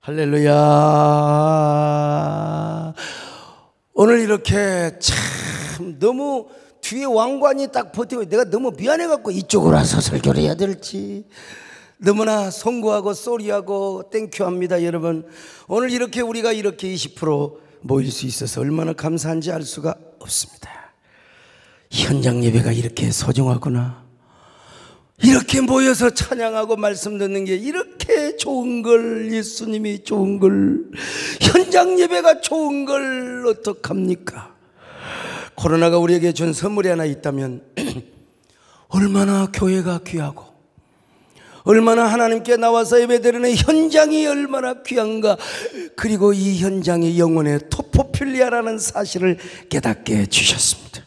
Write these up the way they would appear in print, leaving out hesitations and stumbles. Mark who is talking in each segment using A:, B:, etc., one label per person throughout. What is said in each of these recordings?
A: 할렐루야. 오늘 이렇게 참 너무 뒤에 왕관이 딱 버티고 내가 너무 미안해갖고 이쪽으로 와서 설교를 해야 될지 너무나 송구하고 쏘리하고 땡큐합니다. 여러분, 오늘 이렇게 우리가 이렇게 20% 모일 수 있어서 얼마나 감사한지 알 수가 없습니다. 현장 예배가 이렇게 소중하구나. 이렇게 모여서 찬양하고 말씀 듣는 게 이렇게 좋은 걸, 예수님이 좋은 걸, 현장 예배가 좋은 걸 어떡합니까? 코로나가 우리에게 준 선물이 하나 있다면 얼마나 교회가 귀하고 얼마나 하나님께 나와서 예배드리는 현장이 얼마나 귀한가. 그리고 이 현장이 영혼의 토포필리아라는 사실을 깨닫게 해주셨습니다.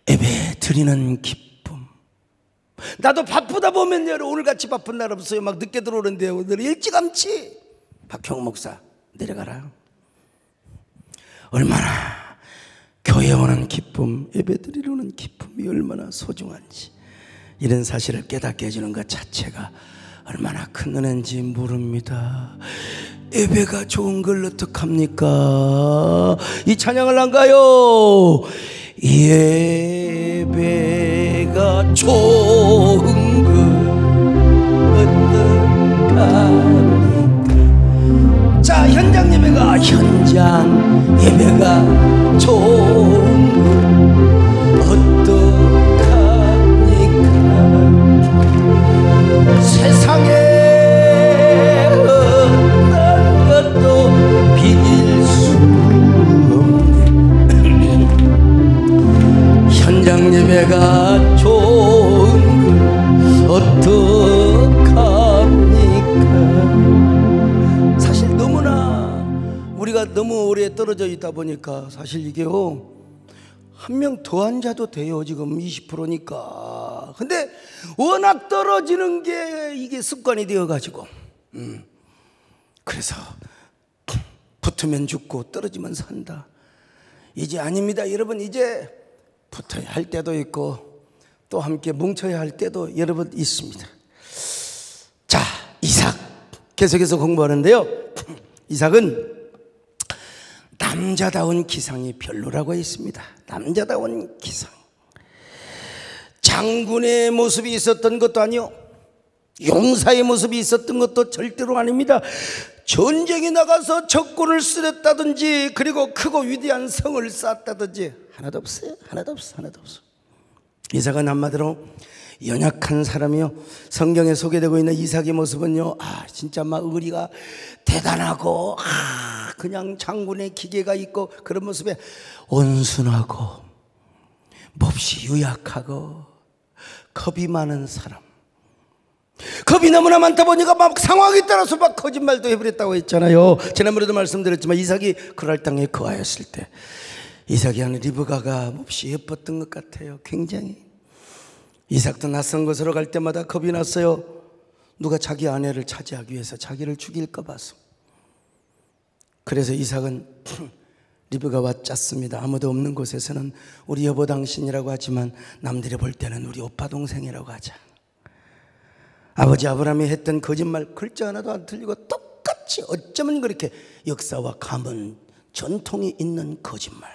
A: 예배 드리는 기쁨. 나도 바쁘다 보면 오늘같이 바쁜 날 없어요. 막 늦게 들어오는데 오늘 일찌감치 박형 목사 내려가라. 얼마나 교회에 오는 기쁨, 예배드리러 오는 기쁨이 얼마나 소중한지 이런 사실을 깨닫게 해주는 것 자체가 얼마나 큰 은혜인지 모릅니다. 예배가 좋은 걸 어떡합니까? 이 찬양을 안 가요. 예배가 좋은 걸 어떡합니까? 자, 현장 예배가 좋은 걸 어떡합니까? 세상에 어떤 것도 비길 수 없네. 현장 예배가 좋은 걸 어떡합니까? 사실 너무나 우리가 너무 오래 떨어져 있다 보니까 사실 이게요, 한 명 더 앉아도 돼요. 지금 20%니까. 근데 워낙 떨어지는 게 이게 습관이 되어가지고 그래서 붙으면 죽고 떨어지면 산다. 이제 아닙니다. 여러분, 이제 붙어야 할 때도 있고 또 함께 뭉쳐야 할 때도 여러분 있습니다. 자, 이삭 계속해서 공부하는데요. 이삭은 남자다운 기상이 별로라고 했습니다. 남자다운 기상. 장군의 모습이 있었던 것도 아니요, 용사의 모습이 있었던 것도 절대로 아닙니다. 전쟁에 나가서 적군을 쓰렸다든지 그리고 크고 위대한 성을 쌓았다든지 하나도 없어요. 하나도 없어. 이삭은 한마디로 연약한 사람이요. 성경에 소개되고 있는 이삭의 모습은요, 진짜 막 의리가 대단하고 그냥 장군의 기계가 있고 그런 모습에 온순하고 몹시 유약하고 겁이 많은 사람. 겁이 너무나 많다 보니까 막 상황에 따라서 막 거짓말도 해버렸다고 했잖아요. 지난번에도 말씀드렸지만 이삭이 그랄 땅에 거하였을 때 이삭이 하는 리브가가 몹시 예뻤던 것 같아요. 굉장히. 이삭도 낯선 곳으로 갈 때마다 겁이 났어요. 누가 자기 아내를 차지하기 위해서 자기를 죽일까 봐서. 그래서 이삭은 리브가와 짰습니다. 아무도 없는 곳에서는 우리 여보 당신이라고 하지만 남들이 볼 때는 우리 오빠 동생이라고 하자. 아버지 아브라함이 했던 거짓말 글자 하나도 안 틀리고 똑같이 어쩌면 그렇게 역사와 가문 전통이 있는 거짓말.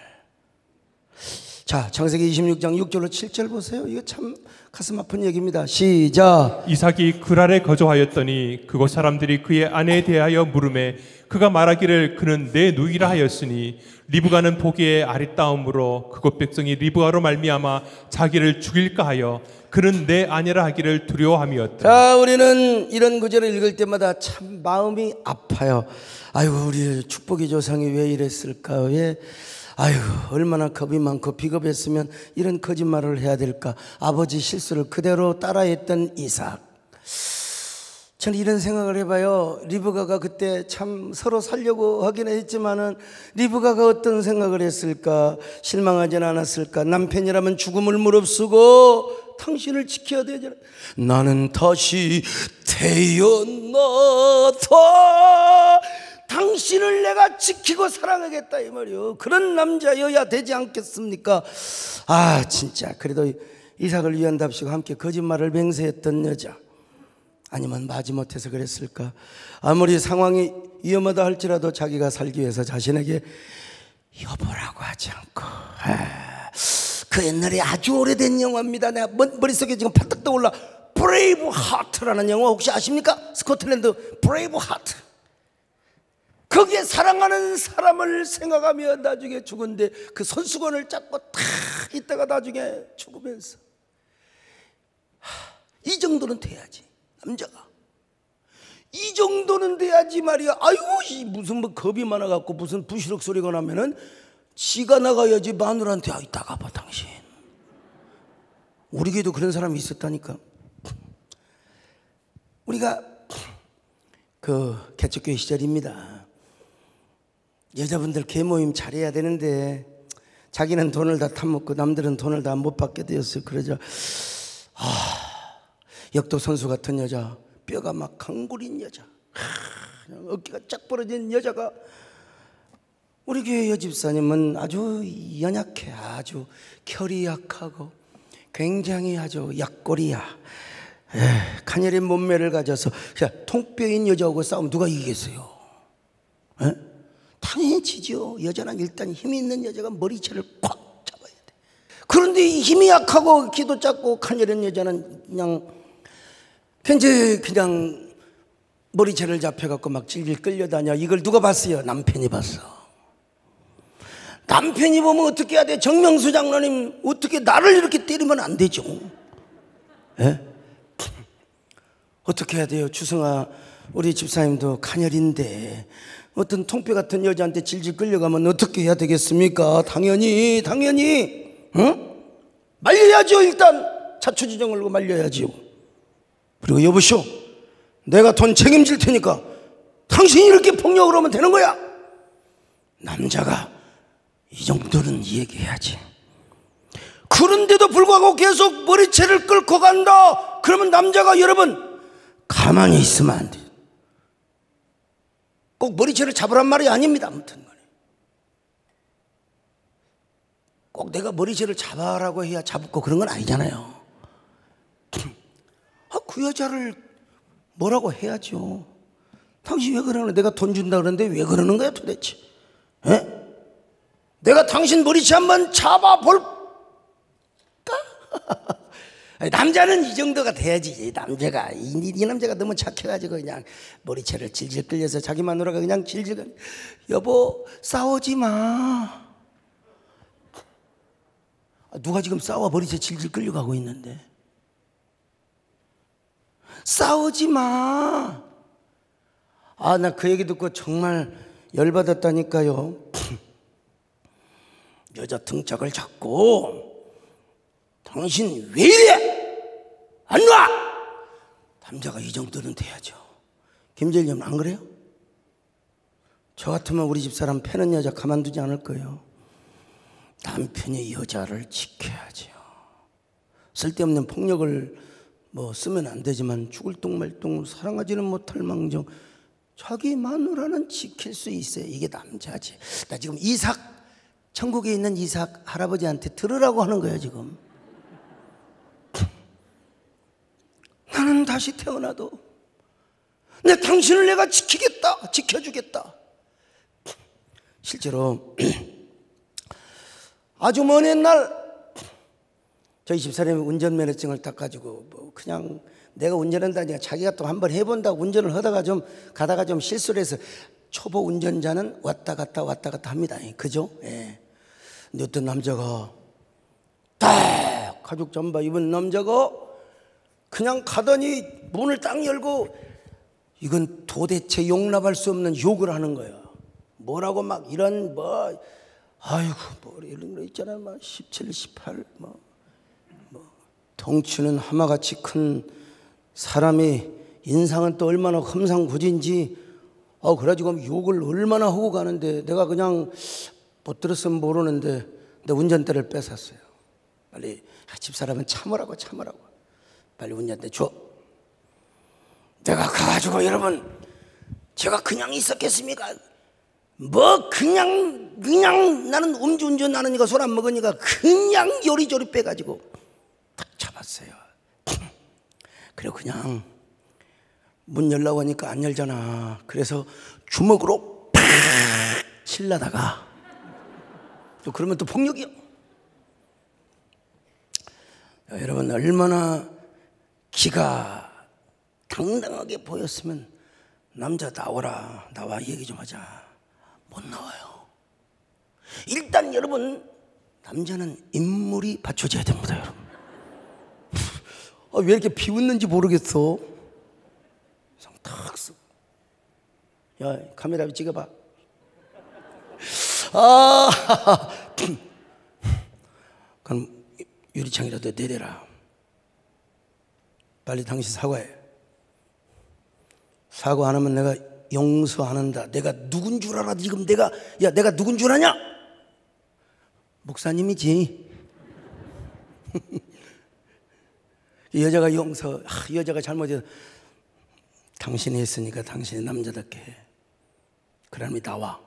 A: 자, 창세기 26장 6절로 7절 보세요. 이거 참 가슴 아픈 얘기입니다. 시작.
B: 이삭이 그랄에 거주하였더니 그곳 사람들이 그의 아내에 대하여 물으매 그가 말하기를 그는 내 누이라 하였으니 리브가는 보기에 아리따움으로 그곳 백성이 리브가로 말미암아 자기를 죽일까 하여 그는 내 아내라 하기를 두려워함이었다.
A: 자, 우리는 이런 구절을 읽을 때마다 참 마음이 아파요. 아이고, 우리 축복의 조상이 왜 이랬을까? 왜 아유, 얼마나 겁이 많고 비겁했으면 이런 거짓말을 해야 될까? 아버지 실수를 그대로 따라했던 이삭. 저는 이런 생각을 해봐요. 리브가가 그때 참 서로 살려고 하기는 했지만은 리브가가 어떤 생각을 했을까? 실망하지는 않았을까? 남편이라면 죽음을 무릅쓰고 당신을 지켜야 되잖아. 나는 다시 태어나다 당신을 내가 지키고 사랑하겠다 이 말이요. 그런 남자여야 되지 않겠습니까? 아 진짜 그래도 이삭을 위한답시고 함께 거짓말을 맹세했던 여자, 아니면 마지못해서 그랬을까? 아무리 상황이 위험하다 할지라도 자기가 살기 위해서 자신에게 여보라고 하지 않고, 그 옛날에 아주 오래된 영화입니다. 내가 머릿속에 지금 파뜩 떠올라. 브레이브 하트라는 영화 혹시 아십니까? 스코틀랜드 브레이브 하트. 거기에 사랑하는 사람을 생각하며 나중에 죽은데 그 손수건을 잡고 탁 있다가 나중에 죽으면서, 이 정도는 돼야지 남자가. 이 정도는 돼야지 말이야. 아이고 무슨 뭐 겁이 많아갖고 무슨 부시럭 소리가 나면은 지가 나가야지 마누라한테 이따가 봐 당신. 우리 교회도 그런 사람이 있었다니까. 우리가 그 개척교회 시절입니다. 여자분들 개모임 잘해야 되는데 자기는 돈을 다 타먹고 남들은 돈을 다 못 받게 되었어요. 그러자 역도 선수 같은 여자, 뼈가 막 강골인 여자, 어깨가 쫙 벌어진 여자가, 우리 교회 여집사님은 아주 연약해. 아주 결이 약하고 굉장히 아주 약골이야. 가녀린 몸매를 가져서 통뼈인 여자하고 싸우면 누가 이기겠어요? 에? 당연히 지죠. 여자는 일단 힘이 있는 여자가 머리채를 꽉 잡아야 돼. 그런데 힘이 약하고 키도 작고 가녀린 여자는 그냥 머리채를 잡혀갖고 막 질질 끌려다녀. 이걸 누가 봤어요? 남편이 봤어. 남편이 보면 어떻게 해야 돼? 정명수 장로님 어떻게 나를 이렇게 때리면 안 되죠. 에? 어떻게 해야 돼요? 주승아 우리 집사님도 가녀린데 어떤 통뼈 같은 여자한테 질질 끌려가면 어떻게 해야 되겠습니까? 당연히 응? 말려야죠. 일단 자초지종 걸고 말려야지요. 그리고 여보시오, 내가 돈 책임질 테니까 당신이 이렇게 폭력을 하면 되는 거야. 남자가 이 정도는 얘기해야지. 그런데도 불구하고 계속 머리채를 끌고 간다. 그러면 남자가 여러분 가만히 있으면 안 돼요. 꼭 머리채를 잡으란 말이 아닙니다. 아무튼 꼭 내가 머리채를 잡아라고 해야 잡고 그런 건 아니잖아요. 그 여자를 뭐라고 해야죠. 당신 왜 그러는 거야? 내가 돈 준다 그러는데 왜 그러는 거야 도대체? 에? 내가 당신 머리채 한번 잡아볼까? 남자는 이 정도가 돼야지. 남자가 이 남자가 너무 착해가지고 그냥 머리채를 질질 끌려서 자기 마누라가 그냥 질질 끌려. 여보 싸우지 마. 누가 지금 싸워 머리채 질질 끌려가고 있는데. 싸우지 마. 나 그 얘기 듣고 정말 열받았다니까요. 여자 등짝을 잡고 당신 왜 이래? 안 놔! 남자가 이 정도는 돼야죠. 김재일님은 안 그래요? 저 같으면 우리 집사람 패는 여자 가만두지 않을 거예요. 남편이 여자를 지켜야죠. 쓸데없는 폭력을 쓰면 안 되지만 죽을 똥말똥 사랑하지는 못할 망정 자기 마누라는 지킬 수 있어요. 이게 남자지. 나 지금 이삭, 천국에 있는 이삭 할아버지한테 들으라고 하는 거예요 지금. 나는 다시 태어나도 당신을 내가 지키겠다, 지켜주겠다. 실제로 아주 먼 옛날 저희 집사람이 운전면허증을 딱 가지고 그냥 내가 운전한다니까 자기가 또 한번 해본다고 운전을 하다가 가다가 좀 실수를 해서, 초보 운전자는 왔다 갔다 합니다. 그죠? 예. 근데 어떤 남자가 딱 가죽 잠바 입은 남자가 그냥 가더니 문을 딱 열고 이건 도대체 용납할 수 없는 욕을 하는 거예요. 뭐라고 막 이런 아이고 이런 거 있잖아. 17, 18 덩치는 하마같이 큰 사람이 인상은 또 얼마나 험상궂은지 그래가지고 욕을 얼마나 하고 가는데 내가 그냥 못 들었으면 모르는데 내 운전대를 뺏었어요. 빨리 집사람은 참으라고 빨리 운전대 줘. 내가 가가지고 여러분 제가 그냥 있었겠습니까? 뭐 그냥 나는 음주운전 하느니까 술 안 먹으니까 그냥 요리조리 빼가지고 딱 잡았어요. 그리고 그냥 문 열라고 하니까 안 열잖아. 그래서 주먹으로 팍 칠라다가 또 그러면 또 폭력이요. 여러분 얼마나 기가 당당하게 보였으면 남자 나와라, 나와 얘기 좀 하자. 못 나와요. 일단 여러분 남자는 인물이 받쳐져야 됩니다. 여러분 왜 이렇게 비웃는지 모르겠어. 탁 쓰고 야 카메라 찍어봐. 그럼 유리창이라도 내려라. 빨리 당신 사과해. 사과 안 하면 내가 용서 안 한다. 내가 누군 줄 알아? 지금 내가 누군 줄 아냐? 목사님이지. 이 여자가 이 여자가 잘못해서 당신이 했으니까 당신이 남자답게 해. 그러니 나와.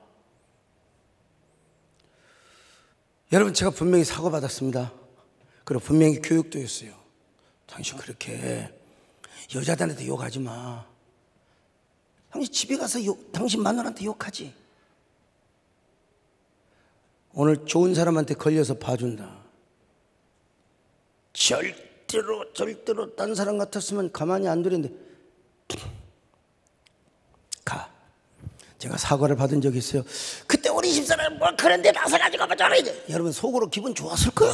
A: 여러분 제가 분명히 사과받았습니다. 그리고 분명히 교육도 했어요. 당신 그렇게 여자들한테 욕하지 마. 당신 집에 가서 당신 마누라한테 욕하지. 오늘 좋은 사람한테 걸려서 봐준다. 절대로 딴 사람 같았으면 가만히 안 두는데 가. 제가 사과를 받은 적이 있어요. 그때 우리 집사람 뭐 그런데 나서가지고 뭐 저래. 여러분 속으로 기분 좋았을 거야.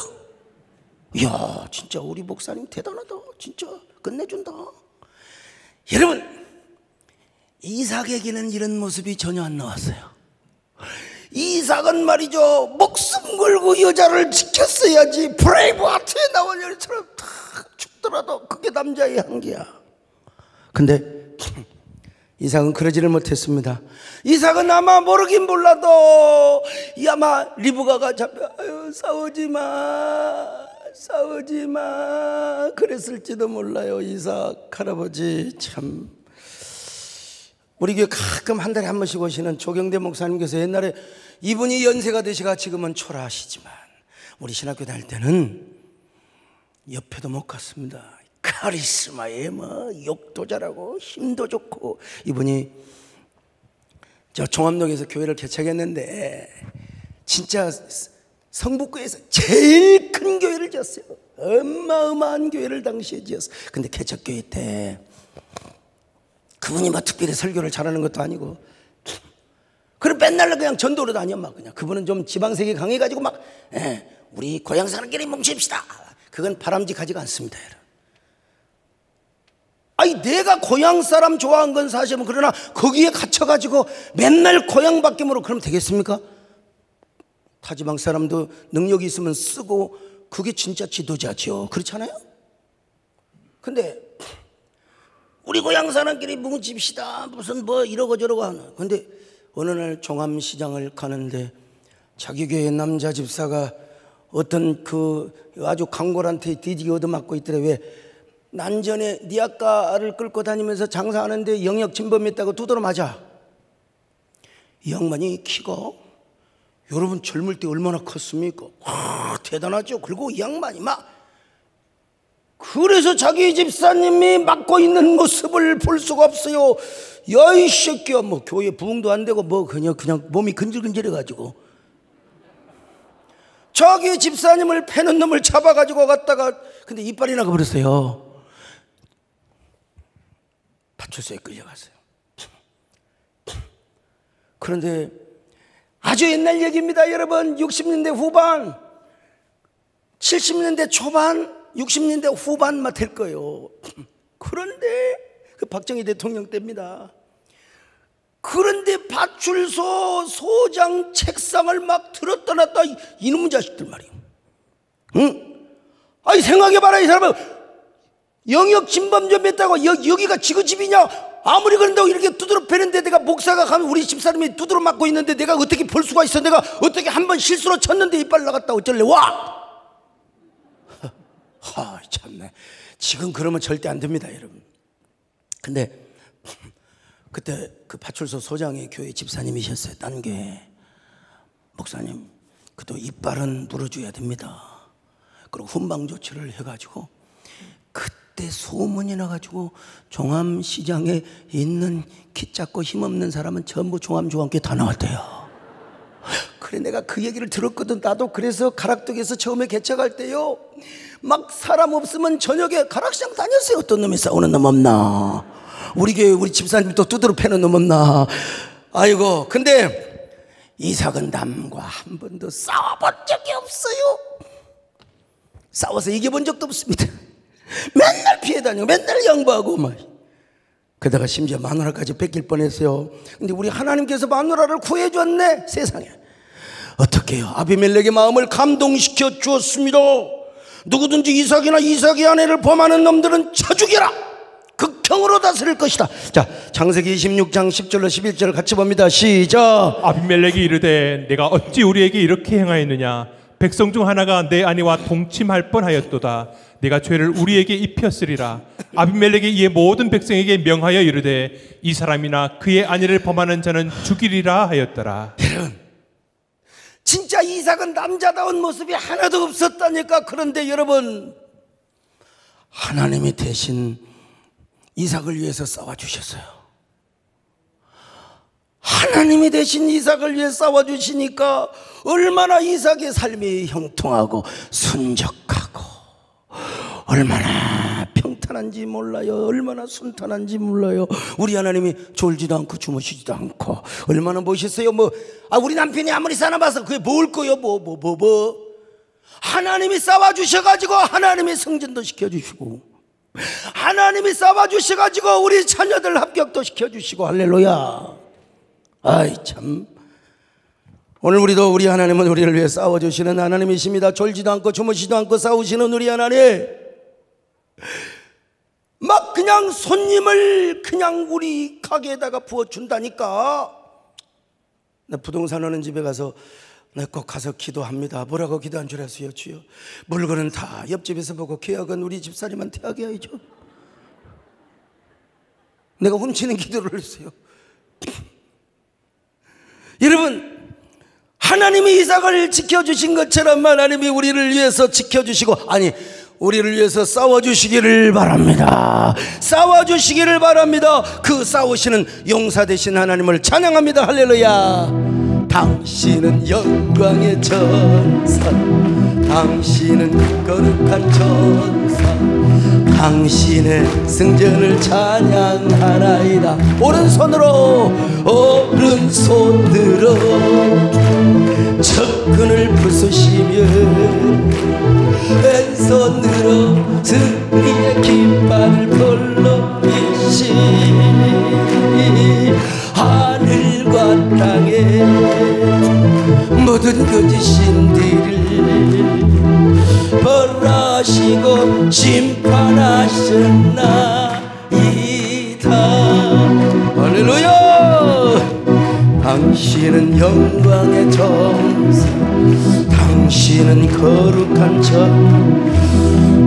A: 이야 진짜 우리 목사님 대단하다. 진짜 끝내준다. 여러분 이삭에게는 이런 모습이 전혀 안 나왔어요. 이삭은 말이죠 목숨 걸고 여자를 지켰어야지. 브레이브하트에 나온 여자처럼 다 죽더라도 그게 남자의 한계야. 근데 이삭은 그러지를 못했습니다. 이삭은 아마 모르긴 몰라도 아마 리브가가 싸우지 마 그랬을지도 몰라요. 이삭 할아버지 참. 우리 교회 가끔 한 달에 한 번씩 오시는 조경대 목사님께서 옛날에 이분이 연세가 드시가 지금은 초라하시지만 우리 신학교 다닐 때는 옆에도 못 갔습니다. 카리스마에 뭐 욕도 잘하고 힘도 좋고 이분이 저 종암동에서 교회를 개척했는데 진짜 성북구에서 제일 큰 교회를 지었어요. 어마어마한 교회를 당시에 지었어요. 근데 개척교회 때 그분이 막 특별히 설교를 잘하는 것도 아니고 그럼 맨날 그냥 전도로 다녀 막 그냥. 그분은 좀 지방색이 강해가지고 막 우리 고향 사람끼리 뭉칩시다. 그건 바람직하지가 않습니다. 아니 내가 고향 사람 좋아한 건 사실은 그러나 거기에 갇혀가지고 맨날 고향 바뀜으로 그러면 되겠습니까? 타지방 사람도 능력이 있으면 쓰고 그게 진짜 지도자죠. 그렇잖아요? 근데 우리 고향 사람끼리 뭉칩시다 무슨 뭐 이러고 저러고 하는. 근데 어느 날 종암시장을 가는데 자기 교회 남자 집사가 어떤 그 아주 강골한테 뒤지게 얻어맞고 있더래. 왜? 난전에 니 아까를 끌고 다니면서 장사하는데 영역 침범했다고 두드러 맞아. 이 양반이 키가 여러분 젊을 때 얼마나 컸습니까? 대단하죠. 그리고 이 양반이 막 그래서 자기 집사님이 맡고 있는 모습을 볼 수가 없어요. 야 이 새끼야 뭐 교회 부흥도 안 되고 뭐 그냥 몸이 근질근질해가지고 자기 집사님을 패는 놈을 잡아가지고 갔다가 근데 이빨이 나가버렸어요. 파출소에 끌려갔어요. 그런데 아주 옛날 얘기입니다. 여러분 60년대 후반 70년대 초반 60년대 후반만 될 거예요. 그런데 그 박정희 대통령 때입니다. 그런데 파출소 소장 책상을 막 들었다 놨다 이놈의 자식들 말이에요. 응? 아니 생각해봐라. 이 사람은 영역 침범 좀 했다고 여기가 지그 집이냐? 아무리 그런다고 이렇게 두드러 패는데 내가 목사가 가면 우리 집사람이 두드러 맞고 있는데 내가 어떻게 볼 수가 있어? 내가 어떻게 한 번 실수로 쳤는데 이빨 나갔다 어쩔래? 와! 참네. 지금 그러면 절대 안 됩니다, 여러분. 근데 그때 그 파출소 소장이 교회 집사님이셨어요. 딴 교회 목사님. 그도 이빨은 물어줘야 됩니다. 그리고 훈방 조치를 해가지고 그때 소문이 나가지고 종암시장에 있는 키 작고 힘없는 사람은 전부 종암교회 다 나왔대요. 그래 내가 그 얘기를 들었거든. 나도 그래서 가락동에서 처음에 개척할 때요 막 사람 없으면 저녁에 가락시장 다녔어요. 어떤 놈이 싸우는 놈 없나, 우리 교회 우리 집사님이 또 두드러 패는 놈 없나. 아이고 근데 이삭은 남과 한 번도 싸워본 적이 없어요. 싸워서 이겨본 적도 없습니다. 맨날 피해 다니고 맨날 양보하고 막. 그러다가 심지어 마누라까지 뺏길 뻔했어요. 근데 우리 하나님께서 마누라를 구해줬네. 세상에 어떻게 해요. 아비멜렉의 마음을 감동시켜 주었습니다. 누구든지 이삭이나 이삭의 아내를 범하는 놈들은 쳐 죽여라. 극형으로 다스릴 것이다. 자, 창세기 26장 10절로 11절을 같이 봅니다. 시작.
B: 아비멜렉이 이르되 내가 어찌 우리에게 이렇게 행하였느냐. 백성 중 하나가 내 아내와 동침할 뻔하였도다. 내가 죄를 우리에게 입혔으리라. 아비멜렉이 이에 모든 백성에게 명하여 이르되 이 사람이나 그의 아내를 범하는 자는 죽이리라 하였더라.
A: 여러분 진짜 이삭은 남자다운 모습이 하나도 없었다니까. 그런데 여러분 하나님이 대신 이삭을 위해서 싸워주셨어요. 하나님이 대신 이삭을 위해 싸워주시니까 얼마나 이삭의 삶이 형통하고 순적하고 얼마나 평탄한지 몰라요. 얼마나 순탄한지 몰라요. 우리 하나님이 졸지도 않고 주무시지도 않고 얼마나 멋있어요. 우리 남편이 아무리 싸나봐서 그게 뭘 거요. 하나님이 싸워주셔가지고 하나님이 승진도 시켜주시고 하나님이 싸워주셔가지고 우리 자녀들 합격도 시켜주시고 할렐루야. 아이 참, 오늘 우리도 우리 하나님은 우리를 위해 싸워주시는 하나님이십니다. 졸지도 않고 주무시지도 않고 싸우시는 우리 하나님. 막 그냥 손님을 그냥 우리 가게에다가 부어준다니까. 나 부동산 오는 집에 가서 나 꼭 가서 기도합니다. 뭐라고 기도한 줄 아세요? 주여 물건은 다 옆집에서 보고 계약은 우리 집사님한테 하게 해야죠. 내가 훔치는 기도를 했어요. 여러분 하나님이 이삭을 지켜주신 것처럼 하나님이 우리를 위해서 지켜주시고 우리를 위해서 싸워주시기를 바랍니다. 싸워주시기를 바랍니다. 그 싸우시는 용사 되신 하나님을 찬양합니다. 할렐루야. 당신은 영광의 전사, 당신은 거룩한 전사, 당신의 승전을 찬양하나이다. 오른손으로 적군을 부수시며 왼손으로 승리의 깃발을 불러이시 하늘과 땅의 모든 거짓신들을 벌하시고 심판하셨나이다. 할렐루야. 당신은 영광의 전사, 당신은 거룩한 전.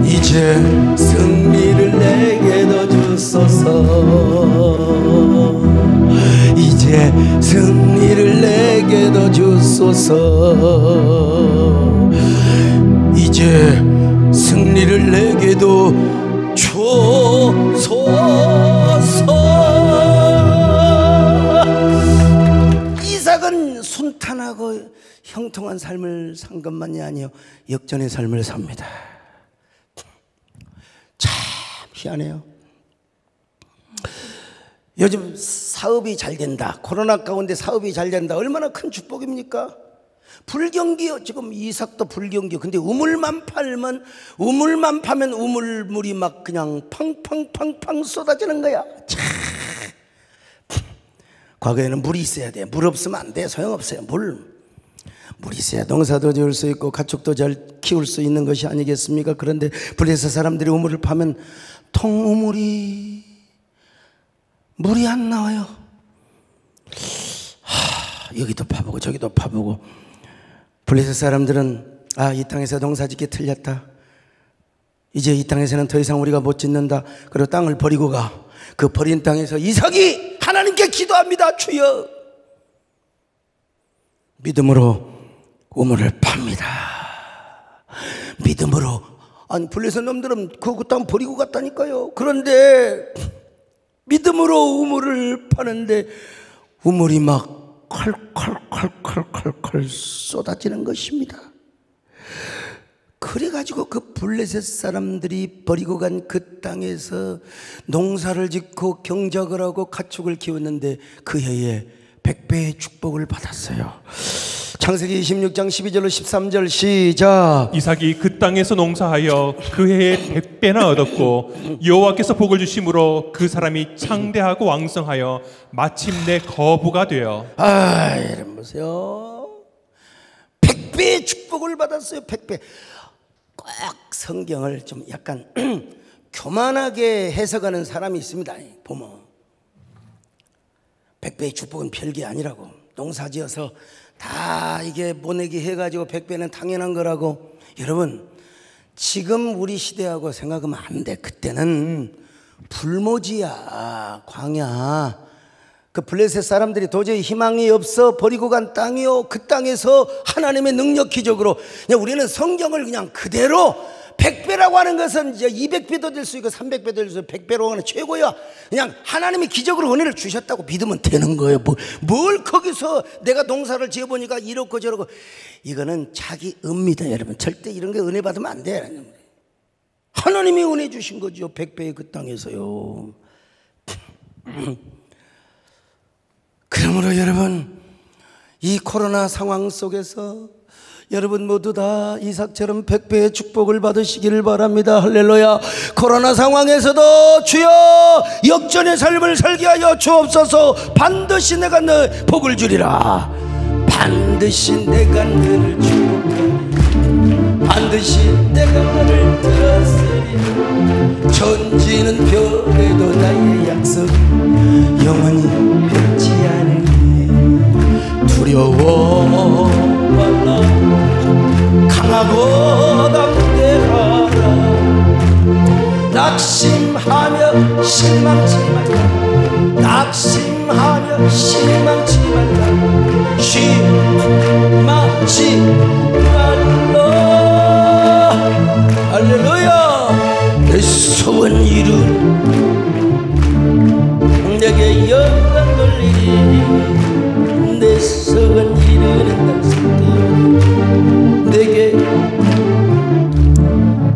A: 이제 승리를 내게도 주소서. 이제 승리를 내게도 주소서. 이제 승리를 내게도 주소서. 이삭은 순탄하고 형통한 삶을 산 것만이 아니요 역전의 삶을 삽니다. 참 희한해요. 요즘 사업이 잘 된다, 코로나 가운데 사업이 잘 된다, 얼마나 큰 축복입니까? 불경기요. 지금 이삭도 불경기요. 근데 우물만 파면 우물물이 막 그냥 팡팡팡팡 쏟아지는 거야. 참. 과거에는 물이 있어야 돼. 물 없으면 안 돼. 소용없어요. 물이 있어야 농사도 지을 수 있고 가축도 잘 키울 수 있는 것이 아니겠습니까? 그런데 블레셋 사람들이 우물을 파면 통우물이 물이 안 나와요. 여기도 파보고 저기도 파보고. 블레셋 사람들은 이 땅에서 농사짓기 틀렸다. 이제 이 땅에서는 더 이상 우리가 못 짓는다. 그리고 땅을 버리고 가. 그 버린 땅에서 이삭이 하나님께 기도합니다. 주여. 믿음으로 우물을 팝니다. 믿음으로. 아니 블레셋 놈들은 그 땅 버리고 갔다니까요. 그런데 믿음으로 우물을 파는데 우물이 막 컬컬컬컬컬컬 쏟아지는 것입니다. 그래가지고 그 블레셋 사람들이 버리고 간 그 땅에서 농사를 짓고 경작을 하고 가축을 키웠는데 그 해에 100배의 축복을 받았어요. 창세기 26장 12절로 13절 시작.
B: 이삭이 그 땅에서 농사하여 그 해에 100배나 얻었고 여호와께서 복을 주심으로 그 사람이 창대하고 왕성하여 마침내 거부가 되어.
A: 이름 보세요. 100배의 축복을 받았어요. 100배. 꼭 성경을 좀 약간 교만하게 해석하는 사람이 있습니다. 보면 100배의 축복은 별게 아니라고. 농사지어서 다 이게 모내기 해가지고 100배는 당연한 거라고. 여러분 지금 우리 시대하고 생각하면 안 돼. 그때는 불모지야, 광야. 그 블레셋 사람들이 도저히 희망이 없어 버리고 간 땅이요. 그 땅에서 하나님의 능력 기적으로 그냥 우리는 성경을 그냥 그대로 100배라고 하는 것은 이제 200배도 될 수 있고 300배도 될 수 있고 100배로 하는 최고야. 그냥 하나님이 기적으로 은혜를 주셨다고 믿으면 되는 거예요. 뭘 거기서 내가 농사를 지어보니까 이렇고 저렇고. 이거는 자기 은입니다. 여러분 절대 이런 게 은혜 받으면 안 돼요. 하나님이 은혜 주신 거죠. 100배의 그 땅에서요. 그러므로 여러분 이 코로나 상황 속에서 여러분 모두 다 이삭처럼 100배의 축복을 받으시기를 바랍니다. 할렐루야. 코로나 상황에서도 주여 역전의 삶을 살게 하여 주옵소서. 반드시 내가 너 복을 주리라. 반드시 내가 너를 축복하리. 반드시 내가 너를 들었으리. 천지는 별에도 나의 약속 영원히 변치 않으니 두려워 말라. 강하고 담대하라. 낙심하며 실망치 말라. 낙심하며 실망치 말라. 실망치 말라. 할렐루야. 내 소원 이룬 내게 영광 돌리리. 내 소원 이루는 날성도 내게.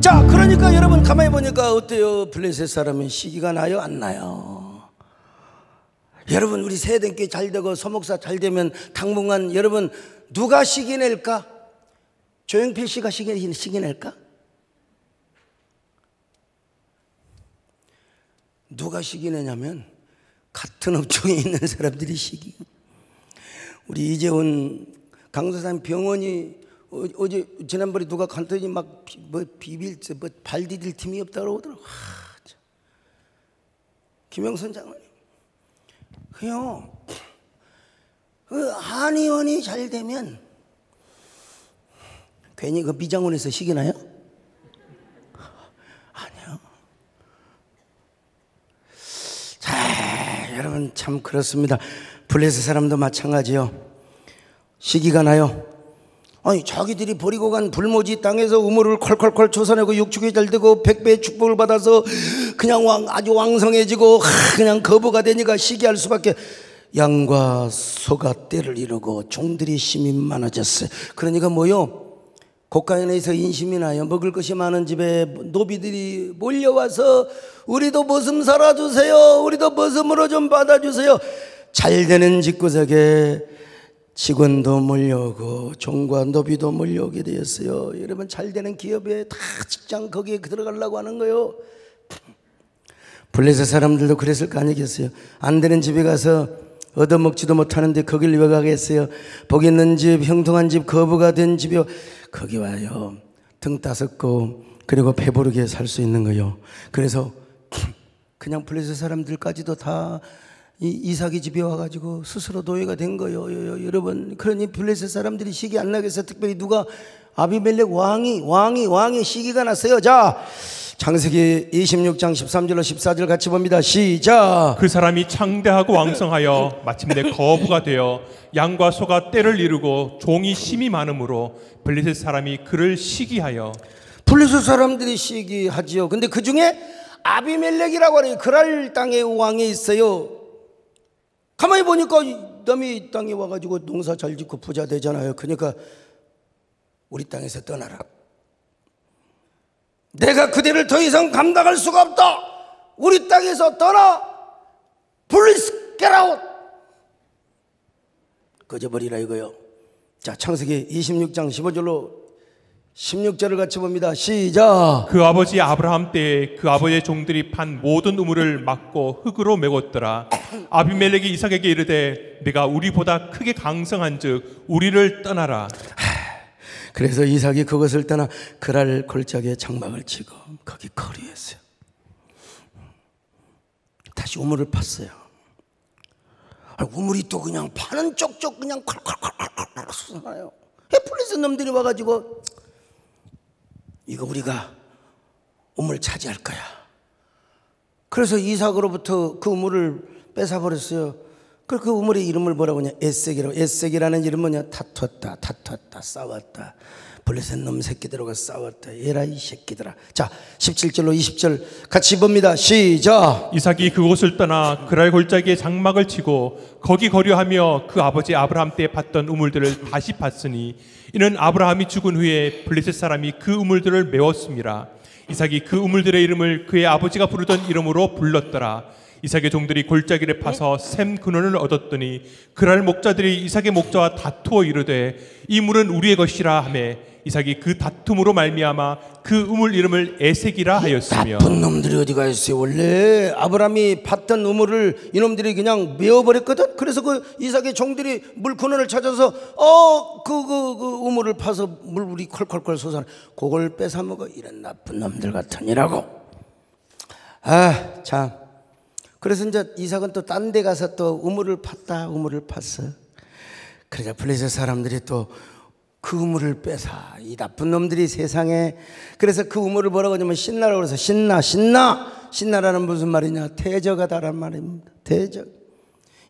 A: 자, 그러니까 여러분 가만히 보니까 어때요? 블레셋 사람은 시기가 나요? 안 나요? 여러분 우리 세대께 잘 되고 소목사 잘 되면 당분간 여러분 누가 시기 낼까? 조영필 씨가 시기 낼까? 누가 시기 내냐면 같은 업종에 있는 사람들이 시기. 우리 이재훈 강도사님 병원이 어제 지난번에 누가 간더니 막 발 디딜 팀이 없다고 그러더라고. 김영선 장관님 그냥 그 한의원이 잘 되면 괜히 그 미장원에서 시기 나요? 아니요. 자, 여러분 참 그렇습니다. 블레셋 사람도 마찬가지요. 시기가 나요. 아니 자기들이 버리고 간 불모지 땅에서 우물을 콜콜콜 솟아내고 육축이 잘 되고 100배의 축복을 받아서 그냥 아주 왕성해지고 그냥 거부가 되니까 시기할 수밖에. 양과 소가 때를 이루고 종들이 심이 많아졌어요. 그러니까 뭐요? 고가인에서 인심이 나요. 먹을 것이 많은 집에 노비들이 몰려와서 우리도 머슴 살아주세요. 우리도 머슴으로 좀 받아주세요. 잘 되는 집구석에 직원도 몰려오고 종과 노비도 몰려오게 되었어요. 여러분 잘 되는 기업에 다 직장 거기에 들어가려고 하는 거예요. 블레셋 사람들도 그랬을 거 아니겠어요? 안 되는 집에 가서 얻어먹지도 못하는데 거길 왜 가겠어요? 복 있는 집, 형통한 집, 거부가 된 집이요. 거기 와요. 등 따숩고 그리고 배부르게 살 수 있는 거요. 그래서 그냥 블레셋 사람들까지도 다 이삭이 집에 와가지고 스스로 노예가 된 거예요. 여러분 그러니 블레셋 사람들이 시기 안 나게 해서 특별히 누가 아비멜렉 왕이 시기가 났어요. 자, 창세기 26장 13절로 14절 같이 봅니다. 시작.
B: 그 사람이 창대하고 왕성하여 마침내 거부가 되어 양과 소가 떼를 이루고 종이 심이 많으므로 블레셋 사람이 그를 시기하여.
A: 블레셋 사람들이 시기하지요. 근데 그 중에 아비멜렉이라고 하는 그랄 땅의 왕이 있어요. 가만히 보니까 남이 땅에 와가지고 농사 잘 짓고 부자 되잖아요. 그러니까 우리 땅에서 떠나라. 내가 그대를 더 이상 감당할 수가 없다. 우리 땅에서 떠나. Please get out. 꺼져버리라 이거요. 자, 창세기 26장 15절로 16절을 같이 봅니다. 시작.
B: 그 아버지 아브라함 때에 그 아버지의 종들이 판 모든 우물을 막고 흙으로 메웠더라. 아비멜렉이 이삭에게 이르되 내가 우리보다 크게 강성한즉 우리를 떠나라.
A: 그래서 이삭이 그것을 떠나 그랄 골짜기에 장막을 치고 거기 거류했어요. 다시 우물을 팠어요. 우물이 또 그냥 파는 쪽쪽 그냥 콸콸콸콸콸 솟아나요. 블레셋 놈들이 와가지고 이거 우리가 우물 차지할 거야. 그래서 이삭으로부터 그 우물을 뺏어버렸어요. 그 우물의 이름을 뭐라고 하냐? 에색이라고. 에색이라는 이름은 뭐냐? 다투었다, 싸웠다. 블레셋 놈 새끼들과 싸웠다. 에라 이 새끼들아. 자, 17절로 20절 같이 봅니다. 시작.
B: 이삭이 그곳을 떠나 그랄 골짜기에 장막을 치고 거기 거류하며 그 아버지 아브라함 때 팠던 우물들을 다시 팠으니 이는 아브라함이 죽은 후에 블레셋 사람이 그 우물들을 메웠습니다. 이삭이 그 우물들의 이름을 그의 아버지가 부르던 이름으로 불렀더라. 이삭의 종들이 골짜기를 파서 샘 근원을 얻었더니 그랄 목자들이 이삭의 목자와 다투어 이르되 이 물은 우리의 것이라 하매 이삭이 그 다툼으로 말미암아 그 우물 이름을 에색이라 하였으며.
A: 나쁜 놈들이 어디가 있어요. 원래 아브라함이 팠던 우물을 이놈들이 그냥 메워버렸거든. 그래서 그 이삭의 종들이 물 근원을 찾아서 그 우물을 파서 물이 콸콸콸 솟아나 그걸 뺏어먹어. 이런 나쁜 놈들 같으니라고. 참. 그래서 이제 이삭은 또 딴 데 가서 또 우물을 팠다. 우물을 팠어. 그러자 블레셋 사람들이 또 그 우물을 뺏어. 이 나쁜 놈들이 세상에. 그래서 그 우물을 뭐라고 하냐면 신나라고 해서 신나라는 무슨 말이냐? 대적하다란 말입니다. 대적.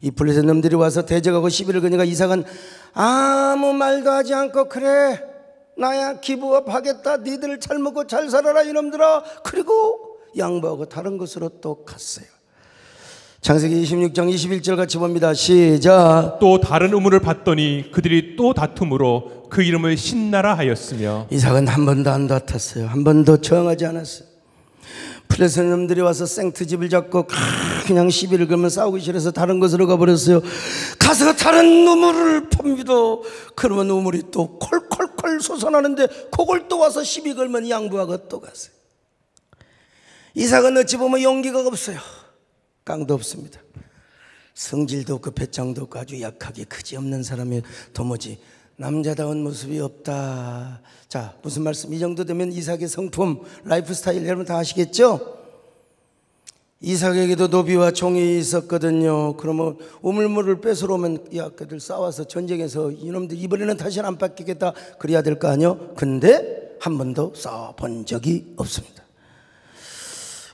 A: 이 블레셋 놈들이 와서 대적하고 시비를 거니까 이삭은 아무 말도 하지 않고 그래 나야 기부업 하겠다. 니들 잘 먹고 잘 살아라 이놈들아. 그리고 양보하고 다른 곳으로 또 갔어요. 창세기 26장 21절 같이 봅니다. 시작.
B: 또 다른 우물을 봤더니 그들이 또 다툼으로 그 이름을 신나라 하였으며.
A: 이삭은 한 번도 안 다퉜어요. 한 번도 저항하지 않았어요. 블레셋 놈들이 와서 생트집을 잡고 그냥 시비를 걸면 싸우기 싫어서 다른 곳으로 가버렸어요. 가서 다른 우물을 팝니다. 그러면 우물이 또 콜콜콜 솟아나는데 그걸 또 와서 시비 걸면 양보하고 또 갔어요. 이삭은 어찌 보면 용기가 없어요. 깡도 없습니다. 성질도 없고 배짱도 없고 아주 약하게 그지없는 사람이 도무지 남자다운 모습이 없다. 자, 무슨 말씀? 이 정도 되면 이삭의 성품, 라이프 스타일 여러분 다 아시겠죠? 이삭에게도 노비와 종이 있었거든요. 그러면 우물물을 뺏으러 오면 야, 그들 싸워서 전쟁에서 이놈들 이번에는 다시는 안 뺏기겠다 그래야 될 거 아니요? 근데 한 번도 싸워본 적이 없습니다.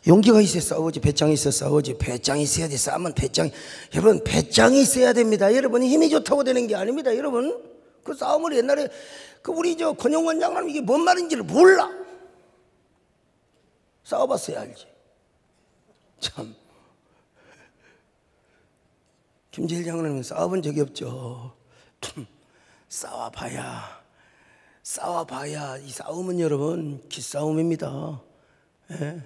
A: 용기가 있어야 싸우지. 배짱이 있어야 싸우지. 배짱이 있어야 돼. 싸우면 배짱이. 여러분 배짱이 있어야 됩니다. 여러분이 힘이 좋다고 되는 게 아닙니다. 여러분 그 싸움을 옛날에 우리 권영원 장로님 이게 뭔 말인지를 몰라. 싸워봤어야 알지. 참 김재일 장로님은 싸워본 적이 없죠. 싸워봐야 이 싸움은 여러분 기싸움입니다. 예?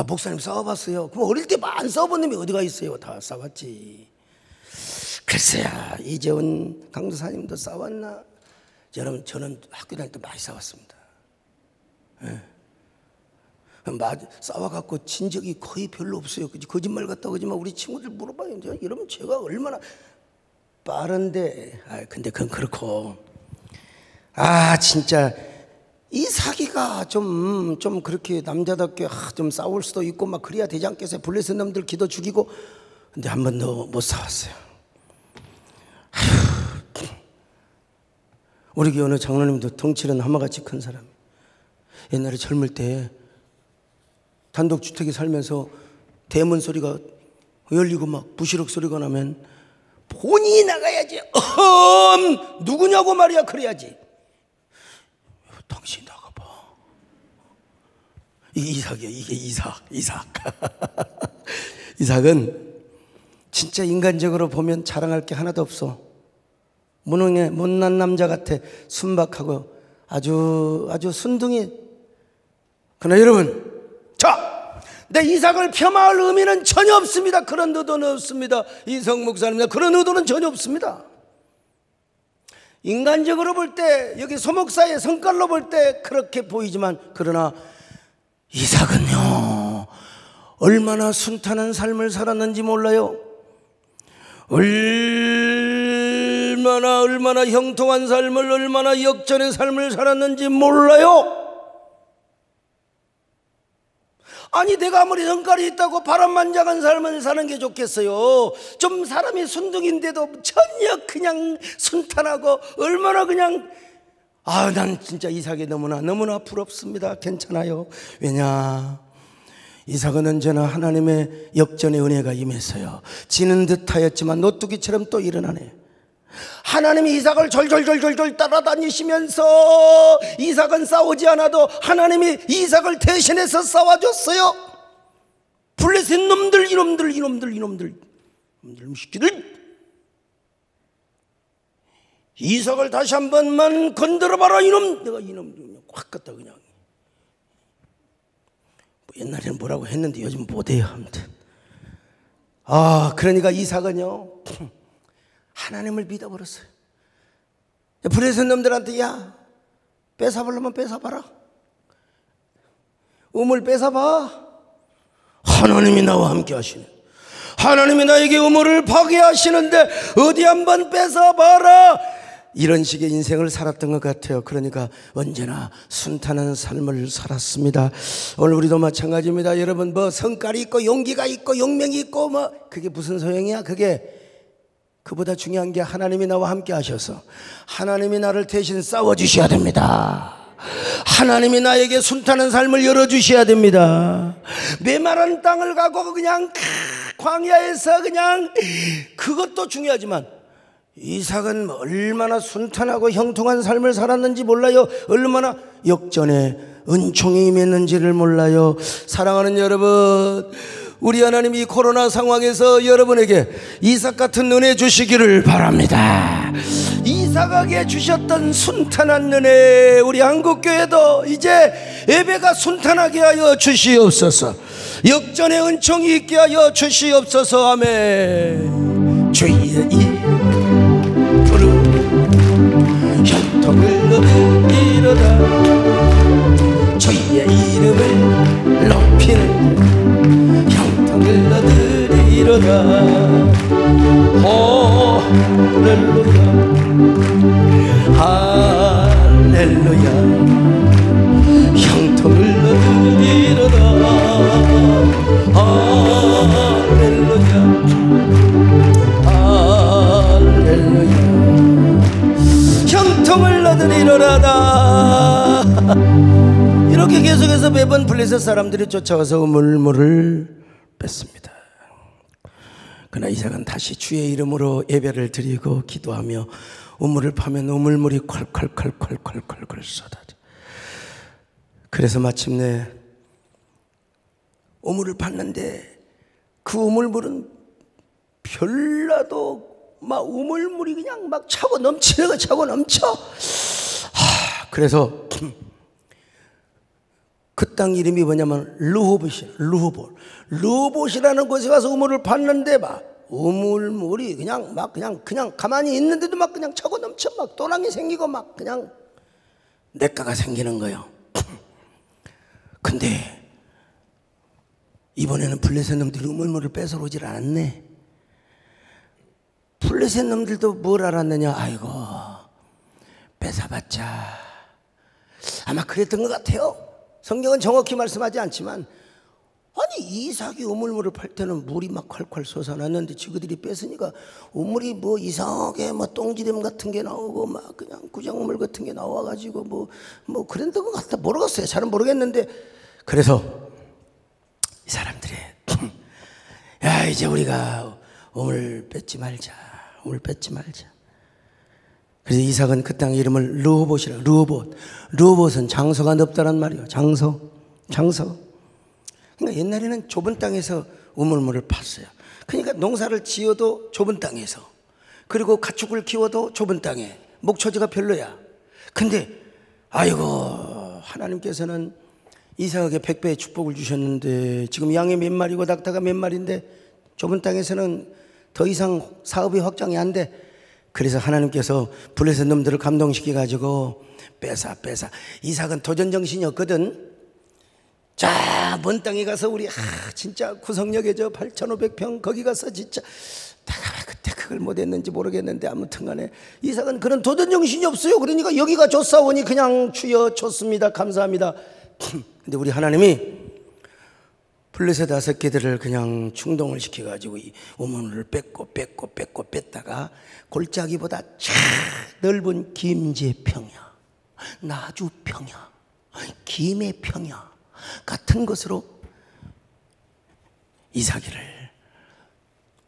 A: 목사님 싸워봤어요. 그럼 어릴 때 안 싸워본 놈이 어디가 있어요? 다 싸웠지. 글쎄야 이재훈 강도사님도 싸웠나? 여러분 저는 학교 다닐 때 많이 싸웠습니다. 예. 싸워갖고 진 적이 거의 별로 없어요. 거짓말 같다고 하지만 우리 친구들 물어봐요. 이러면 제가 얼마나 빠른데. 근데 그건 그렇고. 진짜 이 사기가 좀 그렇게 남자답게 좀 싸울 수도 있고 막 그래야 되지 않겠어요? 블레셋 놈들 기도 죽이고. 근데 한 번도 못 싸웠어요. 우리 교회 어느 장로님도 덩치는 하마같이 큰 사람. 옛날에 젊을 때 단독주택에 살면서 대문 소리가 열리고 막 부시럭 소리가 나면 본인이 나가야지. 누구냐고 말이야. 그래야지. 당신이 나가봐. 이게 이삭이야. 이게 이삭. 이삭은 진짜 인간적으로 보면 자랑할 게 하나도 없어. 무능해, 못난 남자 같아. 순박하고 아주 순둥이. 그러나 여러분, 내 이삭을 폄하할 의미는 전혀 없습니다. 그런 의도는 없습니다. 이성 목사님입니다. 그런 의도는 전혀 없습니다. 인간적으로 볼 때, 여기 소목사의 성깔로 볼 때 그렇게 보이지만, 그러나 이삭은요, 얼마나 순탄한 삶을 살았는지 몰라요. 얼마나 형통한 삶을, 얼마나 역전의 삶을 살았는지 몰라요. 아니, 내가 아무리 성깔이 있다고 바람만장한 삶을 사는 게 좋겠어요? 좀 사람이 순둥인데도 전혀 그냥 순탄하고 얼마나 그냥, 난 진짜 이삭이 너무나 부럽습니다. 괜찮아요. 왜냐, 이삭은 언제나 하나님의 역전의 은혜가 임했어요. 지는 듯 하였지만 노뚜기처럼 또 일어나네. 하나님이 이삭을 절절절절절 따라다니시면서 이삭은 싸우지 않아도 하나님이 이삭을 대신해서 싸워줬어요. 블레셋 놈들, 이놈들 새끼들, 이삭을 다시 한 번만 건드려봐라. 이놈, 내가 이놈 확 갖다 그냥. 옛날에는 뭐라고 했는데 요즘 못해요. 아무튼 그러니까 이삭은요, 하나님을 믿어버렸어요. 블레셋 놈들한테, 야, 뺏어보려면 뺏어봐라. 우물 뺏어봐. 하나님이 나와 함께 하시네. 하나님이 나에게 우물을 파괴하시는데 어디 한번 뺏어봐라. 이런 식의 인생을 살았던 것 같아요. 그러니까 언제나 순탄한 삶을 살았습니다. 오늘 우리도 마찬가지입니다. 여러분, 뭐 성깔이 있고 용기가 있고 용명이 있고 그게 무슨 소용이야? 그보다 중요한 게 하나님이 나와 함께 하셔서 하나님이 나를 대신 싸워주셔야 됩니다. 하나님이 나에게 순탄한 삶을 열어주셔야 됩니다. 메마른 땅을 가고 그냥 광야에서 그냥, 그것도 중요하지만 이삭은 얼마나 순탄하고 형통한 삶을 살았는지 몰라요. 얼마나 역전의 은총이 임했는지를 몰라요. 사랑하는 여러분, 우리 하나님이 이 코로나 상황에서 여러분에게 이삭 같은 은혜 주시기를 바랍니다. 이삭에게 주셨던 순탄한 은혜, 우리 한국교회도 이제 예배가 순탄하게 하여 주시옵소서. 역전의 은총이 있게 하여 주시옵소서. 아멘. 주의 이름 부르 현통을 높이리로다. 주의 이름을 높이는 형통을 얻으리로다. 할렐루야, 할렐루야. 형통을 얻으리로다. 할렐루야, 할렐루야. 형통을 얻으리로다. 이렇게 계속해서 매번 블레셋 사람들이 쫓아와서 우물물을 뺐습니다. 그러나 이삭은 다시 주의 이름으로 예배를 드리고 기도하며 우물을 파면 우물물이 콸콸콸콸콸콸 쏟아져. 그래서 마침내 우물을 팠는데 그 우물물은 별나도 막 우물물이 그냥 막 차고 넘치는 거 차고 넘쳐. 그래서 그 땅 이름이 뭐냐면 르호봇이라는 곳에 가서 우물을 팠는데 막 우물물이 그냥 가만히 있는데도 막 그냥 차고 넘쳐. 막 또랑이 생기고 막 그냥 냇가가 생기는 거예요. 근데 이번에는 블레셋 놈들이 우물물을 뺏어 오질 않았네. 블레셋 놈들도 뭘 알았느냐? 아이고, 뺏어봤자 아마 그랬던 것 같아요. 성경은 정확히 말씀하지 않지만, 아니 아니 이삭이 우물물을 팔 때는 물이 막 콸콸 솟아났는데 지그들이 뺏으니까 우물이 뭐 이상하게 뭐 똥지름 같은 게 나오고 막 그냥 구장우물 같은 게 나와가지고 뭐 그런 것 같다 모르겠어요. 잘은 모르겠는데 그래서 이 사람들이 야 이제 우리가 우물 뺏지 말자. 그래서 이삭은 그 땅 이름을 르호봇이라. 르호봇은 장소가 넓다란 말이에요. 장소. 그러니까 옛날에는 좁은 땅에서 우물물을 팠어요. 그러니까 농사를 지어도 좁은 땅에서, 그리고 가축을 키워도 좁은 땅에, 목초지가 별로야. 근데 아이고 하나님께서는 이삭에게 100배의 축복을 주셨는데 지금 양이 몇 마리고 낙타가 몇 마리인데 좁은 땅에서는 더 이상 사업이 확장이 안 돼. 그래서 하나님께서 블레셋 놈들을 감동시켜 가지고 뺏어. 이삭은 도전정신이 없거든. 자, 먼 땅에 가서 우리 진짜 구성역에 저 8,500평 거기 가서 진짜 내가 왜 그때 그걸 못했는지 모르겠는데 아무튼 간에 이삭은 그런 도전정신이 없어요. 그러니까 여기가 좋사오니 그냥 주여 좋습니다 감사합니다. 근데 우리 하나님이 블레셋 5개들을 그냥 충동을 시켜가지고 이 우물을 뺏고 뺐다가 골짜기보다 쫙 넓은 김제평야, 나주평야, 김해평야 같은 것으로 이삭이를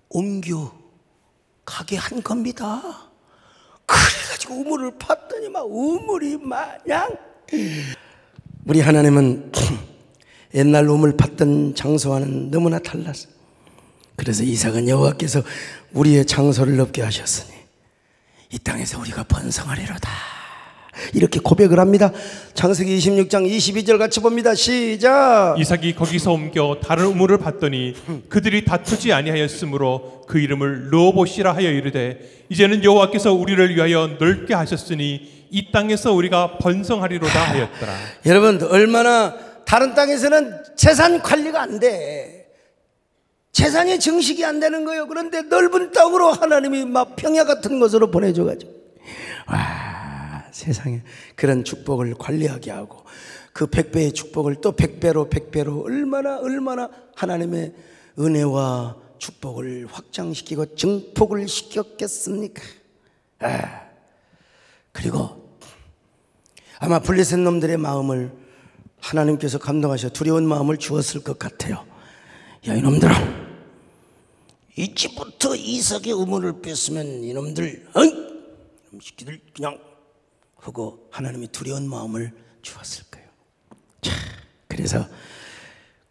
A: 옮겨 가게 한 겁니다. 그래가지고 우물을 팠더니 막 우물이 마냥, 우리 하나님은 옛날 우물 팠던 장소와는 너무나 달랐어요. 그래서 이삭은 여호와께서 우리의 장소를 넓게 하셨으니 이 땅에서 우리가 번성하리로다 이렇게 고백을 합니다. 창세기 26장 22절 같이 봅니다. 시작.
B: 이삭이 거기서 옮겨 다른 우물을 봤더니 그들이 다투지 아니하였으므로 그 이름을 르호봇이라 하여 이르되 이제는 여호와께서 우리를 위하여 넓게 하셨으니 이 땅에서 우리가 번성하리로다 하였더라.
A: 여러분 얼마나 다른 땅에서는 재산 관리가 안 돼. 재산이 증식이 안 되는 거예요. 그런데 넓은 땅으로 하나님이 막 평야 같은 곳으로 보내줘가지고 와, 세상에 그런 축복을 관리하게 하고 그 100배의 축복을 또 100배로 얼마나 하나님의 은혜와 축복을 확장시키고 증폭을 시켰겠습니까? 그리고 아마 블레셋 놈들의 마음을 하나님께서 감동하셔 두려운 마음을 주었을 것 같아요. 야 이놈들아, 이제부터 이삭의 우물을 뺐으면 이놈들 이놈 새끼들 그냥 하고 하나님이 두려운 마음을 주었을 거예요. 자, 그래서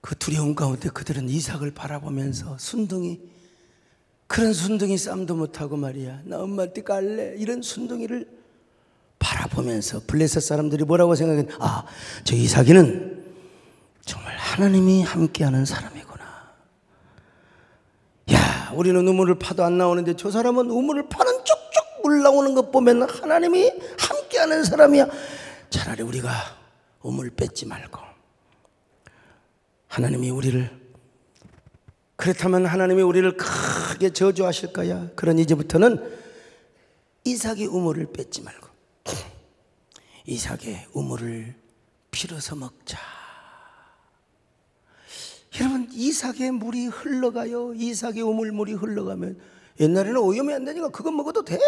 A: 그 두려움 가운데 그들은 이삭을 바라보면서 그런 순둥이 싸움도 못하고 말이야, 나 엄마한테 갈래, 이런 순둥이를 바라보면서 블레셋 사람들이 뭐라고 생각했? 저 이삭이는 정말 하나님이 함께하는 사람이구나. 야, 우리는 우물을 파도 안 나오는데 저 사람은 우물을 파는 쪽쪽 물 나오는 것 보면 하나님이 함께하는 사람이야. 차라리 우리가 우물 뺏지 말고 하나님이 우리를, 그렇다면 하나님이 우리를 크게 저주하실 거야. 그러니 이제부터는 이삭의 우물을 뺏지 말고 이삭의 우물을 빌어서 먹자. 여러분 이삭의 물이 흘러가요. 이삭의 우물물이 흘러가면, 옛날에는 오염이 안 되니까 그거 먹어도 돼?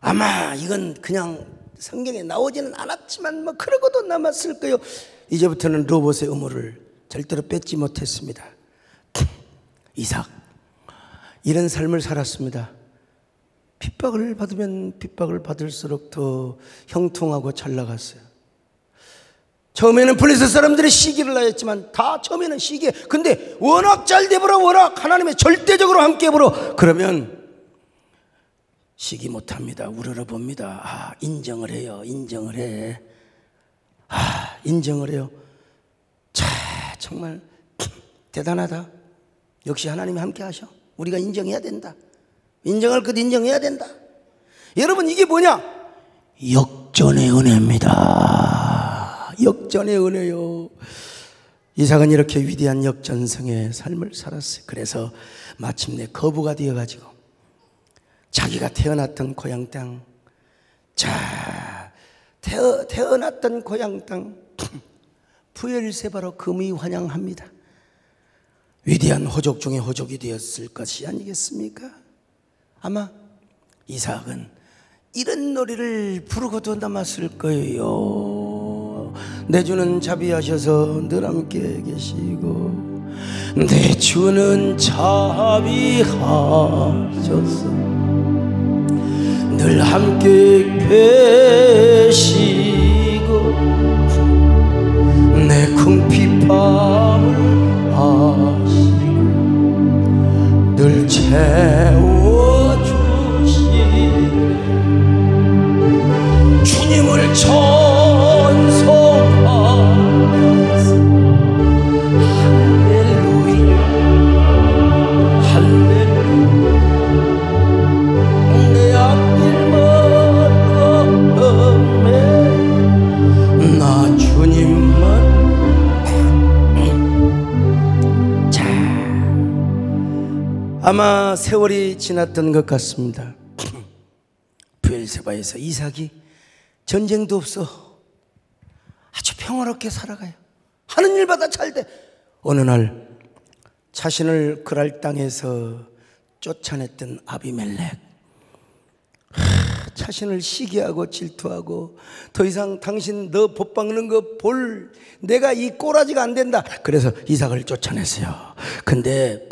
A: 아마 이건 그냥 성경에 나오지는 않았지만 뭐 그러고도 남았을 거예요. 이제부터는 르호봇의 우물을 절대로 뺏지 못했습니다. 이삭 이런 삶을 살았습니다. 핍박을 받으면 핍박을 받을수록 더 형통하고 잘 나갔어요. 처음에는 블레셋 사람들이 시기를 하였지만 다 처음에는 시기에, 근데 워낙 잘 되버려, 워낙 하나님의 절대적으로 함께 해버려, 그러면 시기 못합니다. 우러러봅니다. 인정을 해요. 인정을 해요. 자, 정말 대단하다. 역시 하나님이 함께 하셔. 우리가 인정해야 된다. 인정할 것 인정해야 된다. 여러분 이게 뭐냐? 역전의 은혜입니다. 역전의 은혜요. 이삭은 이렇게 위대한 역전성의 삶을 살았어요. 그래서 마침내 거부가 되어가지고 자기가 태어났던 고향 땅, 태어났던 고향 땅 부엘세바로 금이 환영합니다. 위대한 호족 중에 호족이 되었을 것이 아니겠습니까? 아마 이삭은 이런 노래를 부르고도 남았을 거예요. 내 주는 자비하셔서 늘 함께 계시고, 내 주는 자비하셔서 늘 함께 계시고, 내 궁핍함을 아시고 늘 채워주시네. 주님을 찬송하면서 할렐루야 할렐루야, 내 앞길만 없네. 나 주님만. 자, 아마 세월이 지났던 것 같습니다. 브엘세바에서 이삭이 전쟁도 없어 아주 평화롭게 살아가요. 하는 일마다 잘 돼. 어느 날 자신을 그랄 땅에서 쫓아냈던 아비멜렉, 자신을 시기하고 질투하고, 더 이상 당신 너 봇박는 거 볼 내가 이 꼬라지가 안 된다. 그래서 이삭을 쫓아냈어요. 근데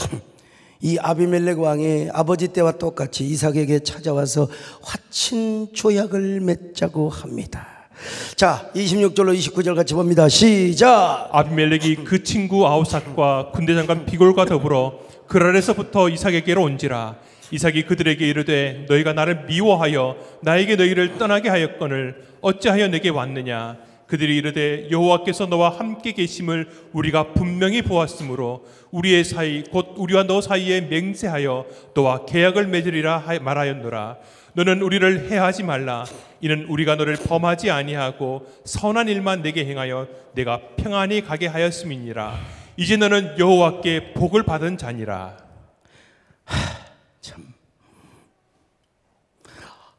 A: 이 아비멜렉 왕이 아버지 때와 똑같이 이삭에게 찾아와서 화친 조약을 맺자고 합니다. 자, 26절로 29절 같이 봅니다. 시작.
B: 아비멜렉이 그 친구 아우삭과 군대장관 비골과 더불어 그랄에서부터 이삭에게로 온지라. 이삭이 그들에게 이르되 너희가 나를 미워하여 나에게 너희를 떠나게 하였거늘 어찌하여 내게 왔느냐. 그들이 이르되 여호와께서 너와 함께 계심을 우리가 분명히 보았으므로 우리의 사이 곧 우리와 너 사이에 맹세하여 너와 계약을 맺으리라 말하였노라. 너는 우리를 해하지 말라. 이는 우리가 너를 범하지 아니하고 선한 일만 내게 행하여 내가 평안히 가게 하였음이니라. 이제 너는 여호와께 복을 받은 자니라.
A: 참,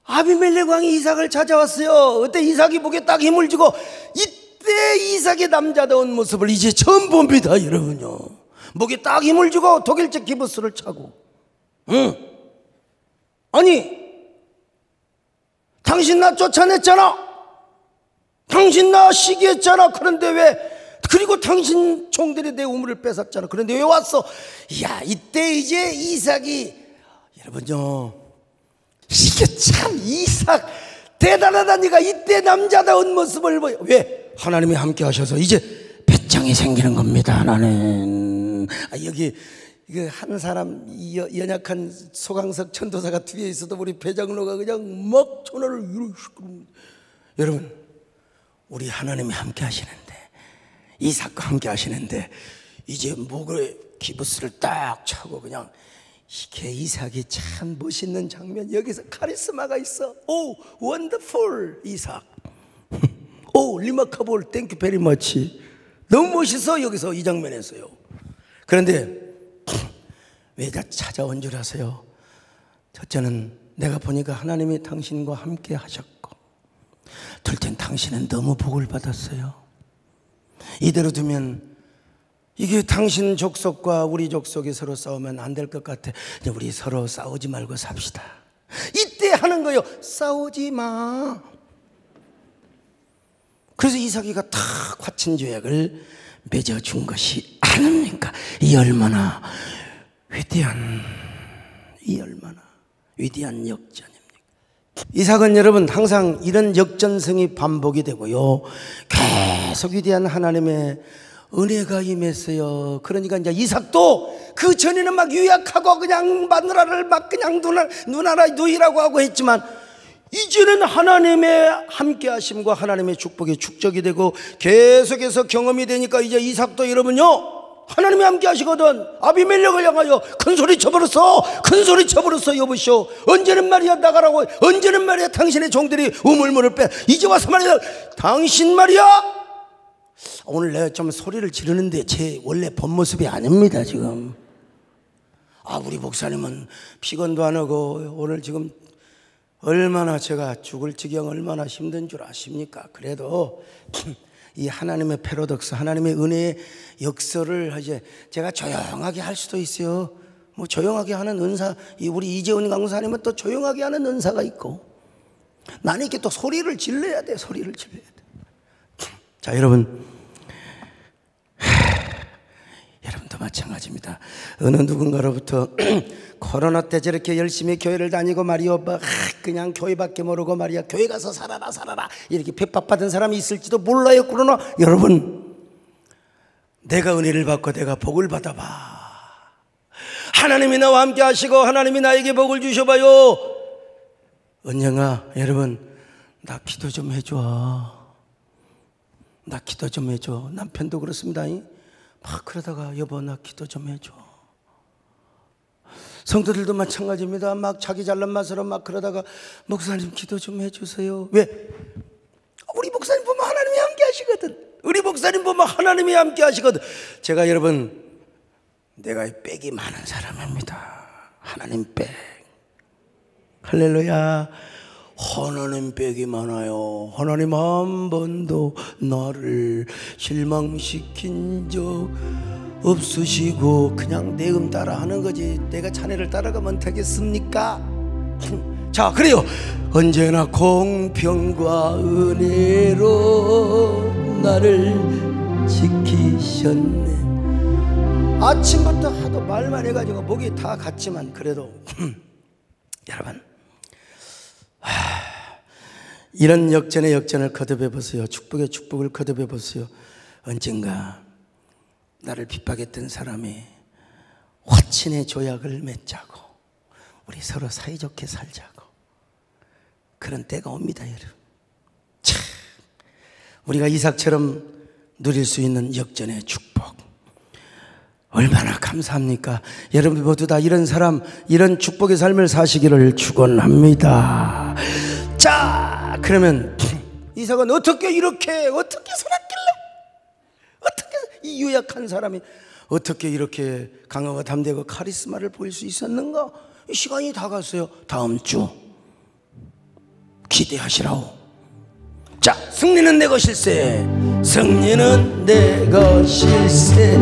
A: 아비멜렉 왕이 이삭을 찾아왔어요. 그때 이삭이 목에 딱 힘을 주고, 이때 이삭의 남자다운 모습을 이제 처음 봅니다, 여러분요. 목에 딱 힘을 주고 독일제 기부스를 차고, 응? 아니, 당신 나 쫓아냈잖아. 당신 나 시기했잖아. 그런데 왜? 그리고 당신 종들이 내 우물을 뺏었잖아. 그런데 왜 왔어? 야, 이때 이제 이삭이, 여러분요, 이게 참 이삭 대단하다니까. 이때 남자다운 모습을 보여. 왜? 하나님이 함께 하셔서 이제 배짱이 생기는 겁니다. 하나는. 여기 이거 한 사람 연약한 소강석 천도사가 뒤에 있어도 우리 배장로가 그냥 막 전화를 이러시고. 여러분, 우리 하나님이 함께 하시는데, 이삭과 함께 하시는데, 이제 목에 기부스를 딱 차고 그냥, 이게 이삭이 참 멋있는 장면. 여기서 카리스마가 있어. 오, 원더풀 이삭. 오, 리마카볼 땡큐 베리 머치. 너무 멋있어. 여기서 이 장면에서요. 그런데 왜 다 찾아온 줄 아세요? 첫째는 내가 보니까 하나님이 당신과 함께 하셨고, 둘째는 당신은 너무 복을 받았어요. 이대로 두면 이게 당신 족속과 우리 족속이 서로 싸우면 안 될 것 같아. 이제 우리 서로 싸우지 말고 삽시다. 이때 하는 거예요. 싸우지 마. 그래서 이삭이가 탁 화친 조약을 맺어준 것이 아닙니까? 이 얼마나 위대한 역전입니까? 이삭은 여러분 항상 이런 역전성이 반복이 되고요, 계속 위대한 하나님의 은혜가 임했어요. 그러니까 이제 이삭도 그 전에는 막 유약하고 그냥 마누라를 막 그냥 누나라 누이라고 하고 했지만, 이제는 하나님의 함께 하심과 하나님의 축복이 축적이 되고 계속해서 경험이 되니까 이제 이삭도 여러분요, 하나님이 함께 하시거든. 아비멜렉을 향하여 큰 소리 쳐버렸어. 큰 소리 쳐버렸어. 여보시오, 언제는 말이야 나가라고, 언제는 말이야 당신의 종들이 우물물을 빼, 이제 와서 말이야 당신 말이야. 오늘 내가 좀 소리를 지르는데 제 원래 본 모습이 아닙니다 지금. 우리 목사님은 피건도 안 하고 오늘 지금 얼마나 제가 죽을 지경 얼마나 힘든 줄 아십니까? 그래도 이 하나님의 패러독스, 하나님의 은혜의 역설을 이제 제가 조용하게 할 수도 있어요. 뭐 조용하게 하는 은사, 우리 이재훈 강사님은 또 조용하게 하는 은사가 있고, 나는 이렇게 또 소리를 질러야 돼. 소리를 질러야 돼. 자, 여러분, 여러분도 마찬가지입니다. 어느 누군가로부터 코로나 때 저렇게 열심히 교회를 다니고 말이야, 그냥 교회밖에 모르고 말이야, 교회 가서 살아라 이렇게 핍박받은 사람이 있을지도 몰라요. 그러나 여러분, 내가 은혜를 받고 내가 복을 받아봐. 하나님이 나와 함께 하시고 하나님이 나에게 복을 주셔봐요. 은영아, 여러분, 나 기도 좀 해줘. 나 기도 좀 해줘. 남편도 그렇습니다. 막 그러다가 여보 나 기도 좀 해줘. 성도들도 마찬가지입니다. 막 자기 잘난 맛으로 막 그러다가 목사님 기도 좀 해주세요. 왜? 우리 목사님 보면 하나님이 함께 하시거든. 우리 목사님 보면 하나님이 함께 하시거든. 제가 여러분, 내가 빽이 많은 사람입니다. 하나님 빽. 할렐루야. 하나님 빽이 많아요. 하나님 한 번도 나를 실망시킨 적 없으시고 그냥 내 따라 하는 거지 내가 자네를 따라가면 되겠습니까? 자, 그래요. 언제나 공평과 은혜로 나를 지키셨네. 아침부터 하도 말만 해가지고 목이 다 갔지만 그래도 여러분, 이런 역전의 역전을 거듭해 보세요. 축복의 축복을 거듭해 보세요. 언젠가 나를 핍박했던 사람이 화친의 조약을 맺자고 우리 서로 사이좋게 살자고 그런 때가 옵니다. 여러분, 참, 우리가 이삭처럼 누릴 수 있는 역전의 축복 얼마나 감사합니까? 여러분 모두 다 이런 사람, 이런 축복의 삶을 사시기를 축원합니다. 자, 그러면 이삭은 어떻게 살았길래, 어떻게 이 유약한 사람이 어떻게 이렇게 강하고 담대고 카리스마를 보일 수 있었는가? 시간이 다 갔어요. 다음 주 기대하시라오. 자, 승리는 내 것일세. 승리는 내 것일세.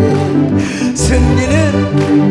A: 승리는